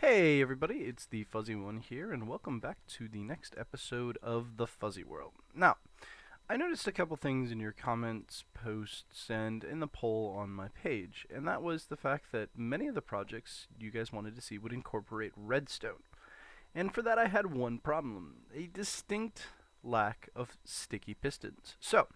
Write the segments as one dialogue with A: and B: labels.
A: Hey everybody, it's the Fuzzy One here, and welcome back to the next episode of the Fuzzy World. Now, I noticed a couple things in your comments, posts, and in the poll on my page, and that was the fact that many of the projects you guys wanted to see would incorporate redstone. And for that I had one problem, a distinct lack of sticky pistons. So,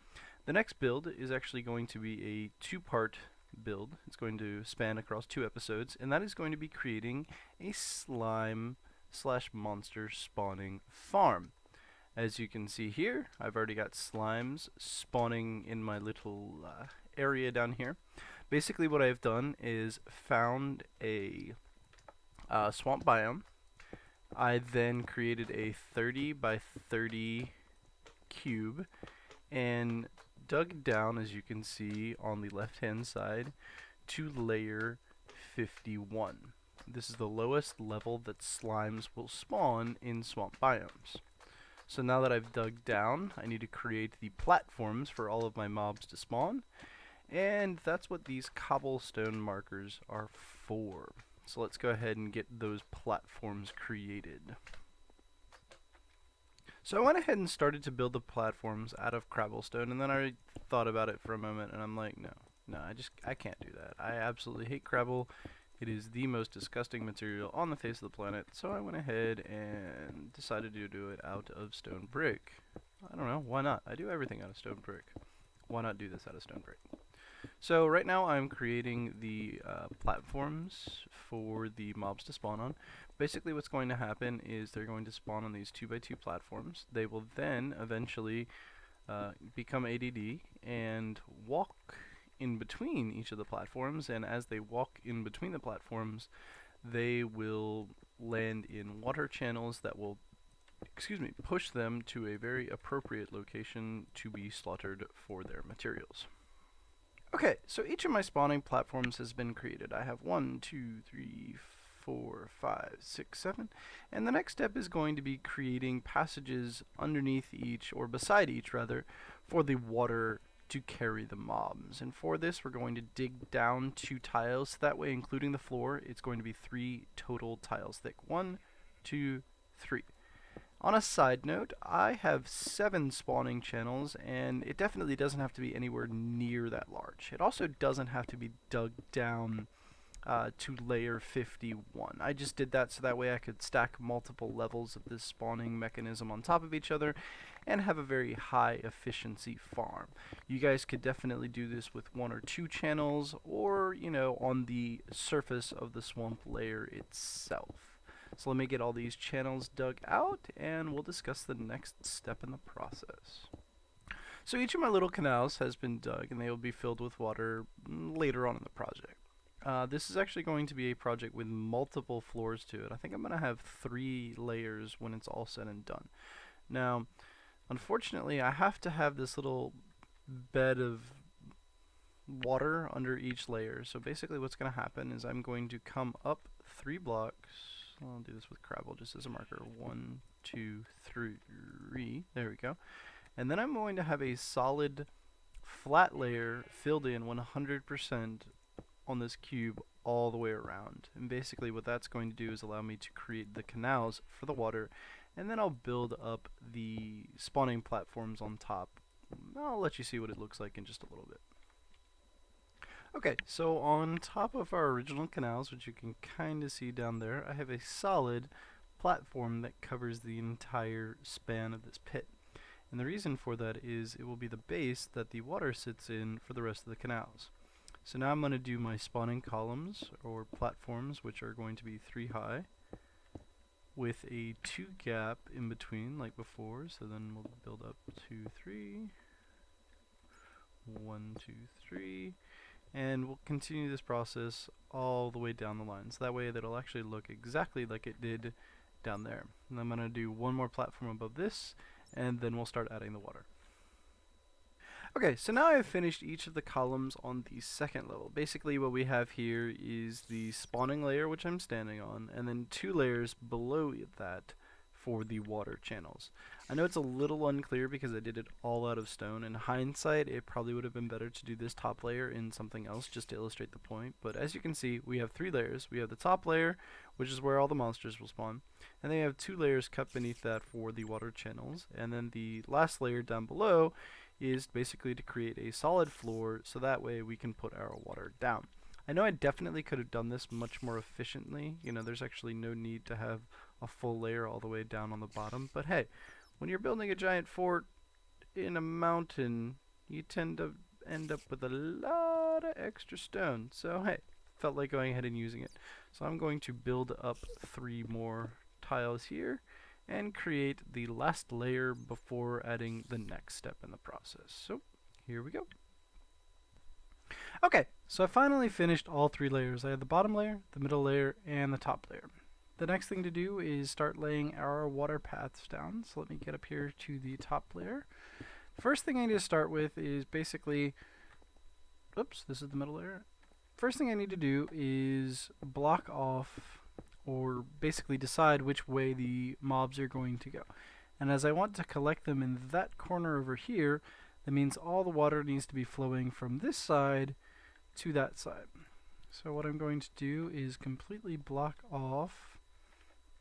A: the next build is actually going to be a two-part build. It's going to span across 2 episodes, and that is going to be creating a slime slash monster spawning farm. As you can see here, I've already got slimes spawning in my little area down here. Basically what I've done is found a swamp biome. I then created a 30 by 30 cube and dug down, as you can see on the left hand side, to layer 51. This is the lowest level that slimes will spawn in swamp biomes. So now that I've dug down, I need to create the platforms for all of my mobs to spawn, and that's what these cobblestone markers are for. So let's go ahead and get those platforms created. So I went ahead and started to build the platforms out of cobblestone, and then I thought about it for a moment, and I'm like, no, I can't do that. I absolutely hate Crabble. It is the most disgusting material on the face of the planet, so I went ahead and decided to do it out of stone brick. I don't know, why not? I do everything out of stone brick. Why not do this out of stone brick? So right now I'm creating the platforms for the mobs to spawn on. Basically what's going to happen is they're going to spawn on these 2x2 platforms. They will then eventually become ADD and walk in between each of the platforms, and as they walk in between the platforms they will land in water channels that will push them to a very appropriate location to be slaughtered for their materials. Okay, so each of my spawning platforms has been created. I have 1, 2, 3, 4, 5, 6, 7, and the next step is going to be creating passages underneath each, or beside each rather, for the water to carry the mobs. And for this we're going to dig down 2 tiles, so that way including the floor it's going to be 3 total tiles thick. 1, 2, 3. On a side note, I have 7 spawning channels, and it definitely doesn't have to be anywhere near that large. It also doesn't have to be dug down to layer 51. I just did that so that way I could stack multiple levels of this spawning mechanism on top of each other and have a very high efficiency farm. You guys could definitely do this with 1 or 2 channels, or, you know, on the surface of the swamp layer itself. So let me get all these channels dug out, and we'll discuss the next step in the process. So each of my little canals has been dug, and they will be filled with water later on in the project. This is actually going to be a project with multiple floors to it. I think I'm going to have 3 layers when it's all said and done. Now, unfortunately, I have to have this little bed of water under each layer. So basically what's going to happen is I'm going to come up 3 blocks. I'll do this with Crabble just as a marker. 1, 2, 3. There we go. And then I'm going to have a solid flat layer filled in 100% on this cube all the way around. And basically what that's going to do is allow me to create the canals for the water, and then I'll build up the spawning platforms on top. I'll let you see what it looks like in just a little bit. Okay, so on top of our original canals, which you can kind of see down there, I have a solid platform that covers the entire span of this pit. And the reason for that is it will be the base that the water sits in for the rest of the canals. So now I'm going to do my spawning columns, or platforms, which are going to be 3 high, with a 2 gap in between like before. So then we'll build up 2, 3, 1, 2, 3. And we'll continue this process all the way down the line. So that way that'll actually look exactly like it did down there. And I'm going to do 1 more platform above this, and then we'll start adding the water. Okay, so now I've finished each of the columns on the 2nd level. Basically what we have here is the spawning layer, which I'm standing on, and then 2 layers below that for the water channels. I know it's a little unclear because I did it all out of stone. In hindsight, it probably would have been better to do this top layer in something else just to illustrate the point. But as you can see, we have 3 layers. We have the top layer, which is where all the monsters will spawn. And then we have 2 layers cut beneath that for the water channels. And then the last layer down below is basically to create a solid floor so that way we can put our water down. I know I definitely could have done this much more efficiently. You know, there's actually no need to have a full layer all the way down on the bottom. But hey, when you're building a giant fort in a mountain, you tend to end up with a lot of extra stone. So hey, felt like going ahead and using it. So I'm going to build up 3 more tiles here and create the last layer before adding the next step in the process. So here we go. Okay, so I finally finished all 3 layers. I had the bottom layer, the middle layer, and the top layer. The next thing to do is start laying our water paths down. So let me get up here to the top layer. First thing I need to start with is basically, oops, this is the middle layer. First thing I need to do is block off, or basically decide which way the mobs are going to go. And as I want to collect them in that corner over here, that means all the water needs to be flowing from this side to that side. So what I'm going to do is completely block off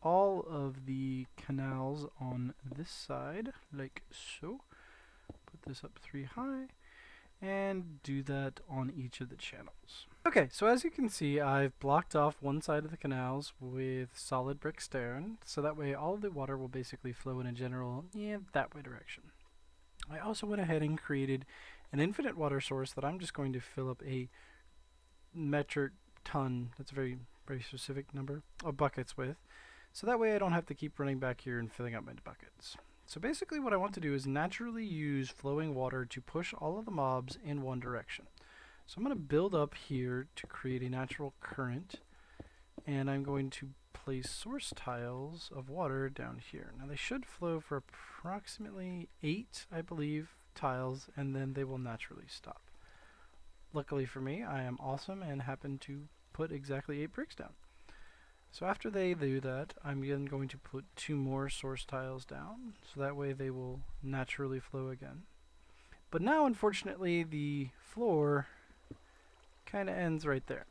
A: all of the canals on this side, like so. Put this up 3 high, and do that on each of the channels. Okay, so as you can see, I've blocked off one side of the canals with solid brick stone, so that way all of the water will basically flow in a general, that way direction. I also went ahead and created an infinite water source that I'm just going to fill up a metric ton, that's a very, very specific number, of buckets with. So that way I don't have to keep running back here and filling up my buckets. So basically what I want to do is naturally use flowing water to push all of the mobs in one direction. So I'm going to build up here to create a natural current, and I'm going to place source tiles of water down here. Now they should flow for approximately 8, I believe, tiles, and then they will naturally stop. Luckily for me, I am awesome and happen to put exactly 8 bricks down. So after they do that, I'm then going to put 2 more source tiles down, so that way they will naturally flow again. But now, unfortunately, the floor kind of ends right there.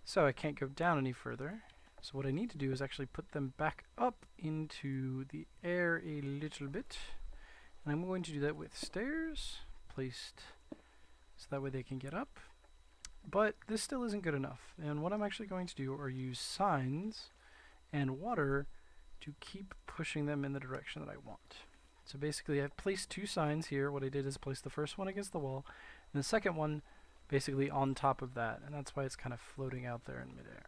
A: So I can't go down any further. So what I need to do is actually put them back up into the air a little bit. And I'm going to do that with stairs placed so that way they can get up. But this still isn't good enough. And what I'm actually going to do are use signs and water to keep pushing them in the direction that I want. So basically I've placed 2 signs here. What I did is place the first one against the wall and the second one basically on top of that. And that's why it's kind of floating out there in midair.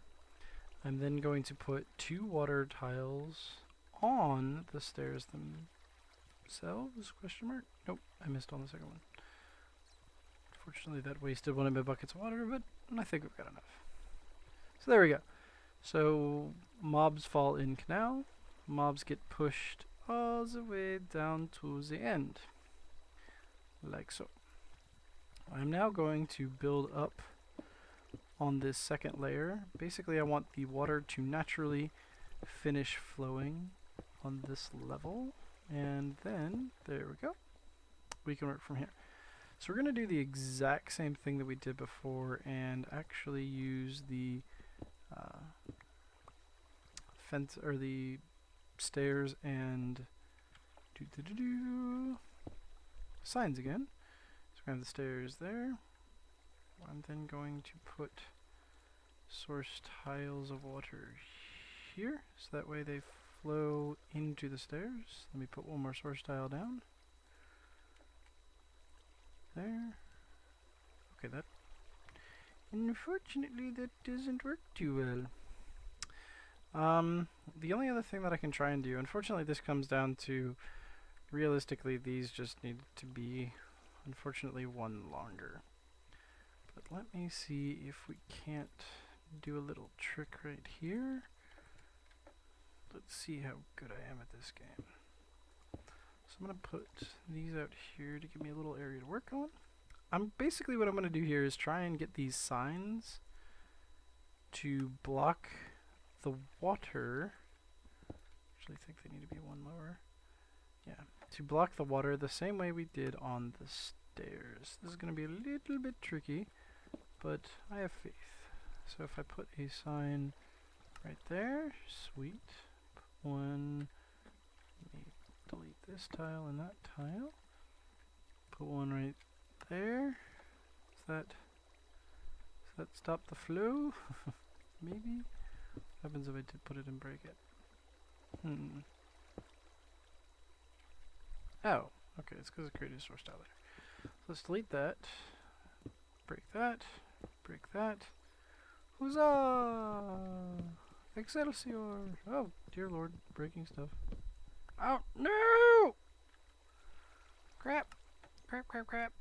A: I'm then going to put 2 water tiles on the stairs themselves, question mark? Nope, I missed on the second one. Unfortunately that wasted one of my buckets of water, but I think we've got enough. So there we go. So mobs fall in canal, mobs get pushed all the way down to the end, like so. I'm now going to build up on this second layer. Basically I want the water to naturally finish flowing on this level, and then there we go, we can work from here. So we're going to do the exact same thing that we did before and actually use the fence or the stairs and signs again. So we have the stairs there. I'm then going to put source tiles of water here, so that way they flow into the stairs. Let me put one more source tile down. There. Okay, that unfortunately that doesn't work too well. The only other thing that I can try and do, unfortunately this comes down to, realistically these just need to be, unfortunately, 1 longer. But let me see if we can't do a little trick right here. Let's see how good I am at this game. So I'm going to put these out here to give me a little area to work on. Basically what I'm going to do here is try and get these signs to block the water. actually think they need to be one lower. Yeah, to block the water the same way we did on the stairs. This is going to be a little bit tricky, but I have faith. So if I put a sign right there, sweet. Put one, let me delete this tile and that tile. Put one right there. Does that stop the flow? Maybe? What happens if I did put it and break it? Oh, okay, it's because it created a source tile there. So let's delete that. Break that. Break that. Huzzah! Excelsior! Oh, dear lord, breaking stuff. Oh, no! Crap! Crap, crap, crap.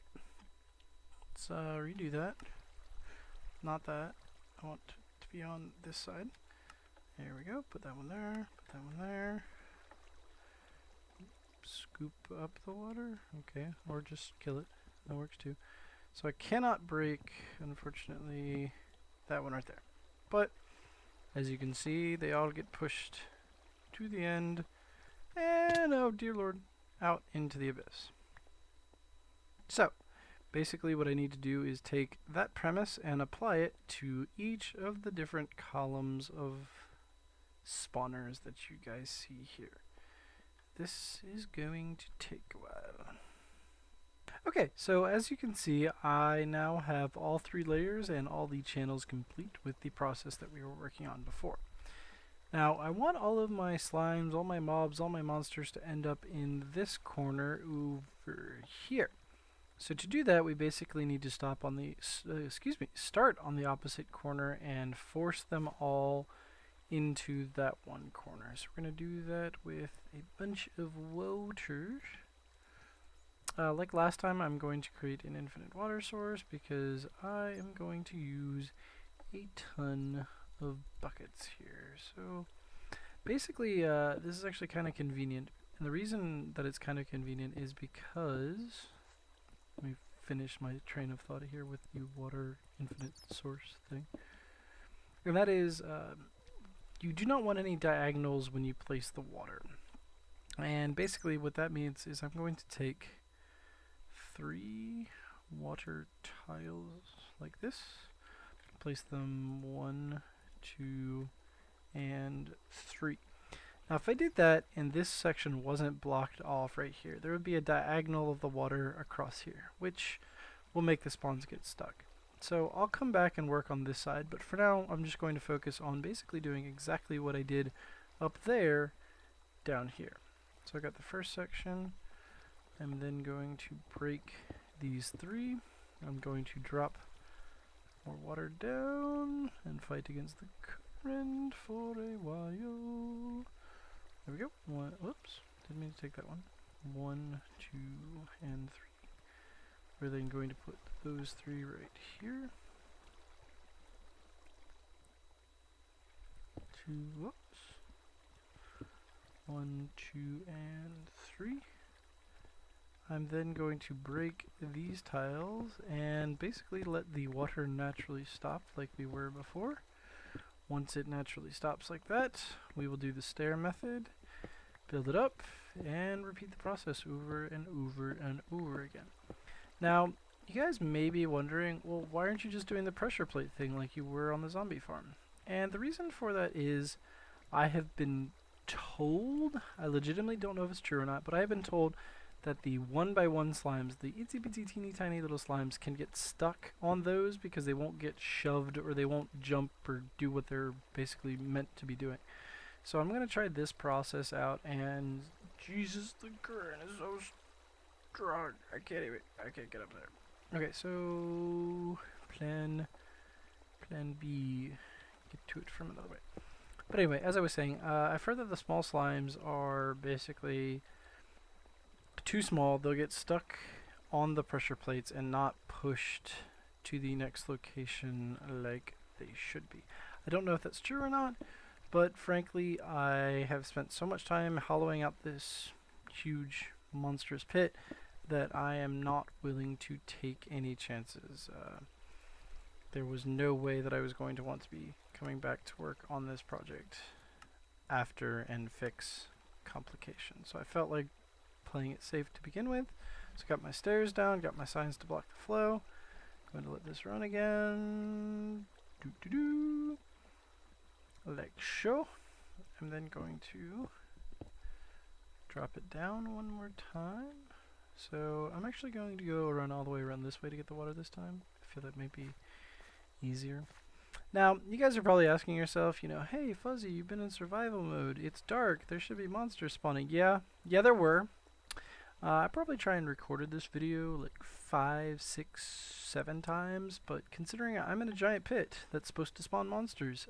A: Let's redo that. Not that. I want to be on this side. There we go. Put that one there. Put that one there. Scoop up the water. Okay. Or just kill it. That works too. So I cannot break, unfortunately, that one right there. But, as you can see, they all get pushed to the end. And, oh dear lord, out into the abyss. So, basically what I need to do is take that premise and apply it to each of the different columns of spawners that you guys see here. This is going to take a while. Okay, so as you can see, I now have all 3 layers and all the channels complete with the process that we were working on before. Now, I want all of my slimes, all my mobs, all my monsters to end up in this corner over here. So to do that, we basically need to stop on the, start on the opposite corner and force them all into that one corner. So we're going to do that with a bunch of water. Like last time, I'm going to create an infinite water source because I am going to use a ton of buckets here. So basically, this is actually kind of convenient. And the reason that it's kind of convenient is because, let me finish my train of thought here with the water infinite source thing. And that is, you do not want any diagonals when you place the water. And basically what that means is I'm going to take 3 water tiles like this, place them 1, 2, and 3. Now if I did that and this section wasn't blocked off right here, there would be a diagonal of the water across here, which will make the spawns get stuck. So I'll come back and work on this side, but for now I'm just going to focus on basically doing exactly what I did up there down here. So I got the first section. I'm then going to break these 3. I'm going to drop more water down and fight against the current for a while. There we go. Whoops, didn't mean to take that one. 1, 2, and 3. We're then going to put those 3 right here. 2, whoops. 1, 2, and 3. I'm then going to break these tiles and basically let the water naturally stop like we were before. Once it naturally stops like that, we will do the stair method, build it up, and repeat the process over and over and over again. Now, you guys may be wondering, well, why aren't you just doing the pressure plate thing like you were on the zombie farm? And the reason for that is I have been told, I legitimately don't know if it's true or not, but I have been told that the 1x1 slimes, the itsy bitsy teeny tiny little slimes, can get stuck on those because they won't get shoved or they won't jump or do what they're basically meant to be doing. So I'm going to try this process out, and Jesus, the current is so strong. I can't get up there. Okay, so plan B, get to it from another way. But anyway, as I was saying, I've heard that the small slimes are basically too small. They'll get stuck on the pressure plates and not pushed to the next location like they should be. I don't know if that's true or not, but frankly, I have spent so much time hollowing out this huge monstrous pit that I am not willing to take any chances. There was no way that I was going to want to be coming back to work on this project after and fix complication. So I felt like playing it safe to begin with. So got my stairs down, got my signs to block the flow. Going to let this run again. Like so. I'm then going to drop it down one more time. So I'm actually going to go run all the way around this way to get the water this time. I feel that may be easier. Now, you guys are probably asking yourself, you know, hey Fuzzy, you've been in survival mode. It's dark. There should be monsters spawning. Yeah, there were. I probably tried and recorded this video like 5, 6, 7 times, but considering I'm in a giant pit that's supposed to spawn monsters,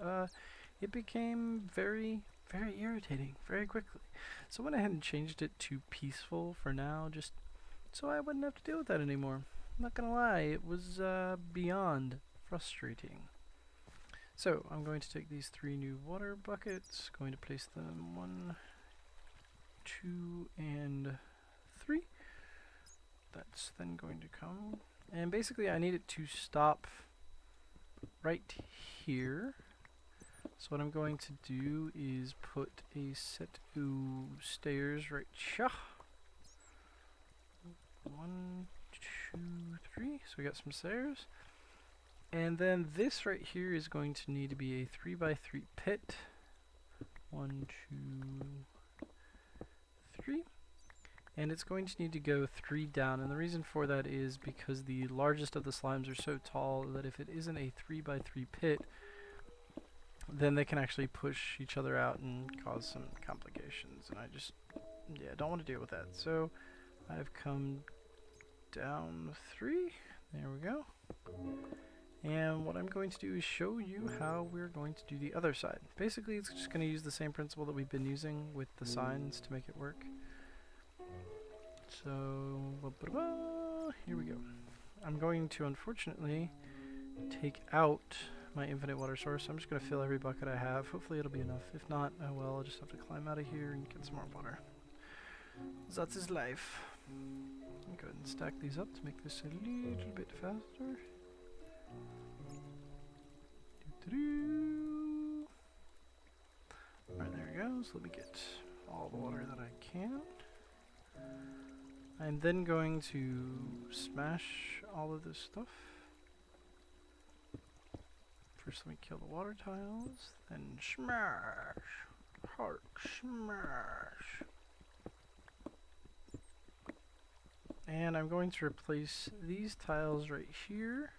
A: it became very, very irritating very quickly. So I went ahead and changed it to peaceful for now, just so I wouldn't have to deal with that anymore. I'm not gonna lie, it was beyond frustrating. So I'm going to take these 3 new water buckets, going to place them 1, 2, and 3. That's then going to come, and basically I need it to stop right here. So what I'm going to do is put a set of stairs right here. 1, 2, 3. So we got some stairs. And then this right here is going to need to be a 3x3 pit. 1, 2, 3. And it's going to need to go 3 down. And the reason for that is because the largest of the slimes are so tall that if it isn't a 3x3 pit, then they can actually push each other out and cause some complications. And I just, yeah, don't want to deal with that. So I've come down 3. There we go. And what I'm going to do is show you how we're going to do the other side. Basically, it's just going to use the same principle that we've been using with the signs to make it work. So, here we go. I'm going to, unfortunately, take out my infinite water source. I'm just going to fill every bucket I have. Hopefully it'll be enough. If not, oh well, I'll just have to climb out of here and get some more water. That's his life. I'll go ahead and stack these up to make this a little bit faster. Alright, there we go. So let me get all the water that I can. I'm then going to smash all of this stuff. First let me kill the water tiles, then smash! Heart smash! And I'm going to replace these tiles right here.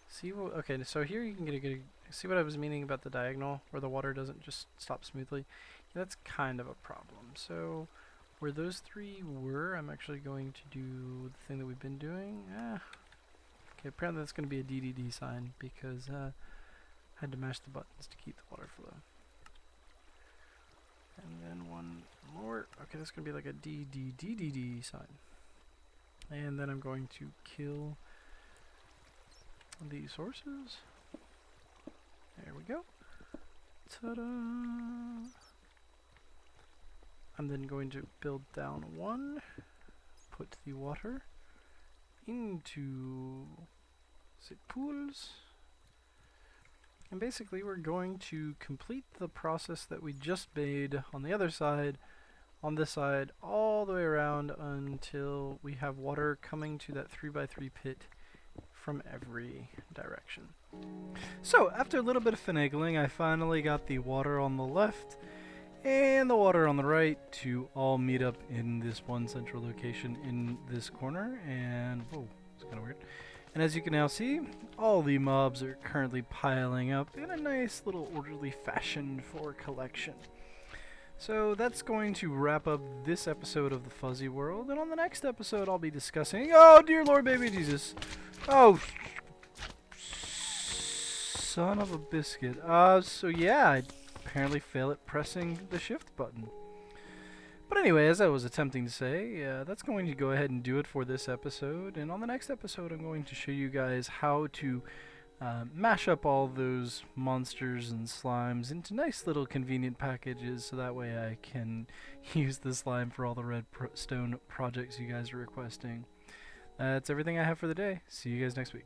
A: See what, okay, so here you can get a good, see what I was meaning about the diagonal, where the water doesn't just stop smoothly? Yeah, that's kind of a problem. So, where those 3 were, I'm actually going to do the thing that we've been doing. Okay, apparently that's going to be a DDD sign, because I had to mash the buttons to keep the water flow. And then one more, okay, that's going to be like a DDDDD sign. And then I'm going to kill these horses. There we go. Ta-da! I'm then going to build down 1, put the water into pools, and basically we're going to complete the process that we just made on the other side, on this side, all the way around until we have water coming to that 3x3 pit from every direction. So after a little bit of finagling, I finally got the water on the left and the water on the right to all meet up in this one central location in this corner, and whoa, it's kind of weird. And as you can now see, all the mobs are currently piling up in a nice little orderly fashion for collection. So that's going to wrap up this episode of the Fuzzy World, and on the next episode I'll be discussing, oh dear Lord baby Jesus, oh son of a biscuit. So yeah, I apparently fail at pressing the shift button. But anyway, as I was attempting to say, that's going to go ahead and do it for this episode, and on the next episode I'm going to show you guys how to mash up all those monsters and slimes into nice little convenient packages, so that way I can use the slime for all the redstone projects you guys are requesting. That's everything I have for the day. See you guys next week.